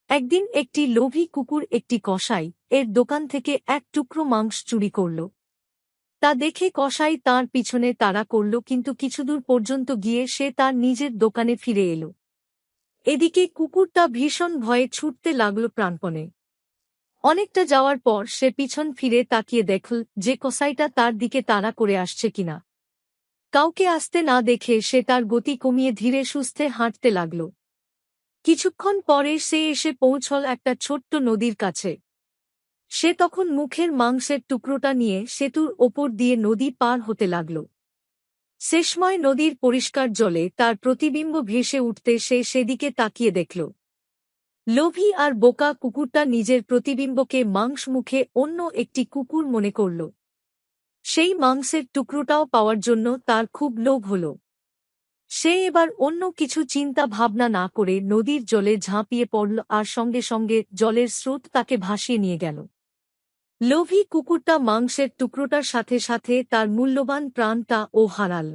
একদিন একটি লোভী কুকুর একটি কসাই এর দোকান থেকে এক টুকরো মাংস চুরি করল। তা দেখে কসাই তার পিছনে তাড়া করল, কিন্তু কিছুদূর পর্যন্ত গিয়ে সে তার নিজের দোকানে ফিরে এল। এদিকে কুকুরটা ভীষণ ভয়ে ছুটতে লাগল প্রাণপণে। অনেকটা যাওয়ার পর সে পিছন ফিরে তাকিয়ে দেখল যে কসাইটা তার দিকে তাড়া করে আসছে কিনা। কাউকে আসতে না দেখে সে তার গতি কমিয়ে ধীরে সুস্থে হাঁটতে লাগল। কিছুক্ষণ পরে সে এসে পৌঁছল একটা ছোট্ট নদীর কাছে। সে তখন মুখের মাংসের টুকরোটা নিয়ে সেতুর ওপর দিয়ে নদী পার হতে লাগল। শেষময় নদীর পরিষ্কার জলে তার প্রতিবিম্ব ভেসে উঠতে সে সেদিকে তাকিয়ে দেখল। লোভী আর বোকা কুকুরটা নিজের প্রতিবিম্বকে মাংস মুখে অন্য একটি কুকুর মনে করল। সেই মাংসের টুকরোটাও পাওয়ার জন্য তার খুব লোভ হল। সে এবার অন্য কিছু চিন্তা ভাবনা না করে নদীর জলে ঝাঁপিয়ে পড়ল, আর সঙ্গে সঙ্গে জলের স্রোত তাকে ভাসিয়ে নিয়ে গেল। লোভী কুকুরটা মাংসের টুকরোটার সাথে সাথে তার মূল্যবান প্রাণটা ও হারাল।